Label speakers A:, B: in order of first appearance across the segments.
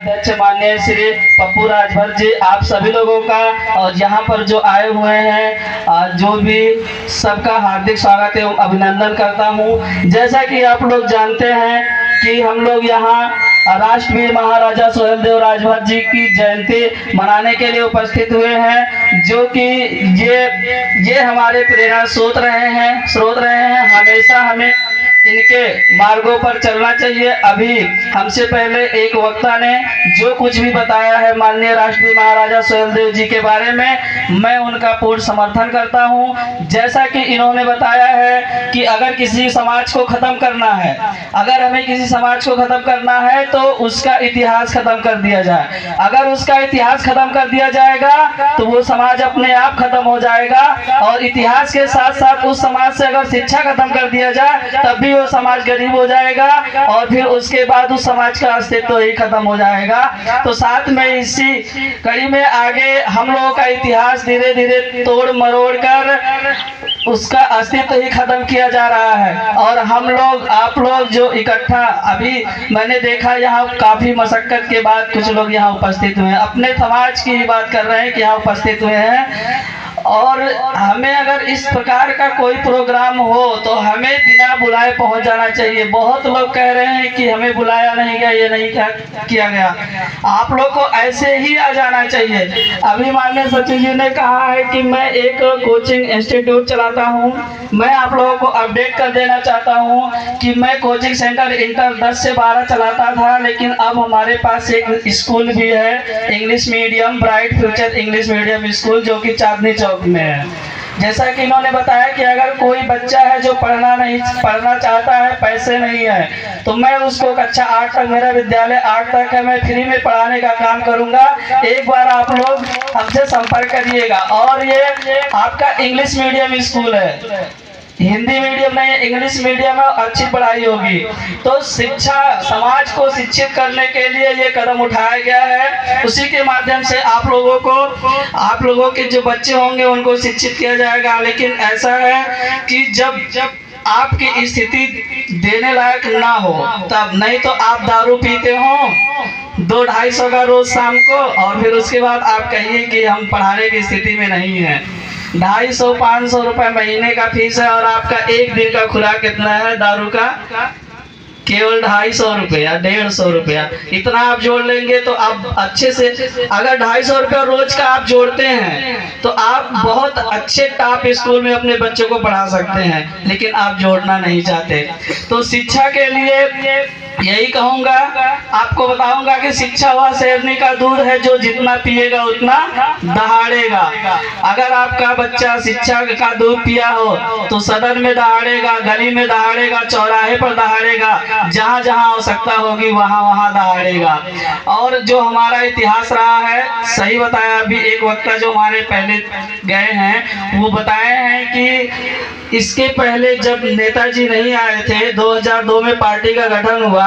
A: अध्यक्ष माननीय श्री पप्पू राजभर जी, आप सभी लोगों का और यहाँ पर जो आए हुए हैं जो भी सबका हार्दिक स्वागत एवं अभिनंदन करता हूँ। जैसा कि आप लोग जानते हैं कि हम लोग यहाँ राष्ट्रवीर महाराजा सोहेलदेव राजभर जी की जयंती मनाने के लिए उपस्थित हुए हैं, जो कि ये हमारे प्रेरणा स्रोत रहे हैं। हमेशा हमें इनके मार्गों पर चलना चाहिए। अभी हमसे पहले एक वक्ता ने जो कुछ भी बताया है माननीय राष्ट्रपति महाराजा सोहेलदेव जी के बारे में, मैं उनका पूर्ण समर्थन करता हूं। जैसा कि इन्होंने बताया है कि अगर किसी समाज को खत्म करना है, अगर हमें किसी समाज को खत्म करना है तो उसका इतिहास खत्म कर दिया जाए। अगर उसका इतिहास खत्म कर दिया जाएगा तो वो समाज अपने आप खत्म हो जाएगा, और इतिहास के साथ साथ उस समाज से अगर शिक्षा खत्म कर दिया जाए तब भी वो समाज गरीब हो जाएगा, और फिर उसके बाद उस समाज का अस्तित्व ही खत्म हो जाएगा। तो साथ में इसी कड़ी में आगे हम लोगों का इतिहास धीरे धीरे तोड़ मरोड़ कर उसका अस्तित्व ही खत्म किया जा रहा है। और हम लोग, आप लोग जो इकट्ठा, अभी मैंने देखा यहाँ काफी मशक्कत के बाद कुछ लोग यहाँ उपस्थित हुए हैं, अपने समाज की ही बात कर रहे हैं कि यहाँ उपस्थित हुए हैं। और हमें अगर इस प्रकार का कोई प्रोग्राम हो तो हमें बिना बुलाए पहुंच जाना चाहिए। बहुत लोग कह रहे हैं कि हमें बुलाया नहीं गया, ये नहीं किया गया। आप लोग को ऐसे ही आ जाना चाहिए। अभी माननीय सचिव जी ने कहा है कि मैं एक कोचिंग इंस्टीट्यूट चलाता हूं। मैं आप लोगों को अपडेट कर देना चाहता हूं कि मैं कोचिंग सेंटर इंटर 10 से 12 चलाता था, लेकिन अब हमारे पास एक स्कूल भी है, English medium, bright future English medium school, जो कि चांदनी चौक में है। जैसा कि इन्होंने बताया कि अगर कोई बच्चा है जो पढ़ना चाहता है, पैसे नहीं है, तो मैं उसको कक्षा 8 तक, मेरा विद्यालय 8 तक है, मैं फ्री में पढ़ाने का काम करूंगा। एक बार आप लोग हमसे संपर्क करिएगा। और ये आपका इंग्लिश मीडियम स्कूल है, हिंदी मीडियम नहीं, इंग्लिश मीडियम में अच्छी पढ़ाई होगी। तो शिक्षा, समाज को शिक्षित करने के लिए ये कदम उठाया गया है। उसी के माध्यम से आप लोगों के जो बच्चे होंगे उनको शिक्षित किया जाएगा। लेकिन ऐसा है कि जब आपकी स्थिति देने लायक ना हो तब, नहीं तो आप दारू पीते हो 200-250 का रोज शाम को, और फिर उसके बाद आप कहिए कि हम पढ़ाने की स्थिति में नहीं है। 250-500 रुपए महीने का फीस है, और आपका एक दिन का खुराक कितना है दारू का? केवल 250 रुपया, 150 रुपया। इतना आप जोड़ लेंगे तो आप अच्छे से, अगर 250 रुपया रोज का आप जोड़ते हैं तो आप बहुत अच्छे टॉप स्कूल में अपने बच्चों को पढ़ा सकते हैं, लेकिन आप जोड़ना नहीं चाहते। तो शिक्षा के लिए यही कहूंगा, आपको बताऊंगा कि शिक्षा वह शेरनी का दूध है जो जितना पिएगा उतना दहाड़ेगा। अगर आपका बच्चा शिक्षा का दूध पिया हो तो सदन में दहाड़ेगा, गली में दहाड़ेगा, चौराहे पर दहाड़ेगा, जहाँ जहाँ आवश्यकता होगी वहाँ वहाँ दहाड़ेगा। और जो हमारा इतिहास रहा है, सही बताया अभी एक वक्ता जो हमारे पहले गए हैं, वो बताए हैं कि इसके पहले जब नेताजी नहीं आए थे, 2002 में पार्टी का गठन हुआ,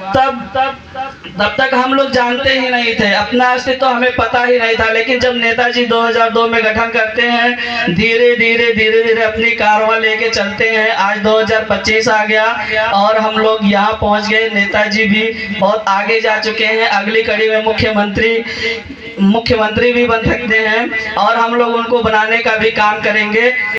A: तब तक हम लोग जानते ही नहीं थे, अपना अस्तित्व तो हमें पता ही नहीं था। लेकिन जब नेताजी 2002 में गठन करते हैं, धीरे धीरे अपनी कारवां लेके चलते हैं। आज 2025 आ गया और हम लोग यहाँ पहुँच गए। नेताजी भी बहुत आगे जा चुके हैं, अगली कड़ी में मुख्यमंत्री भी बन सकते हैं, और हम लोग उनको बनाने का भी काम करेंगे।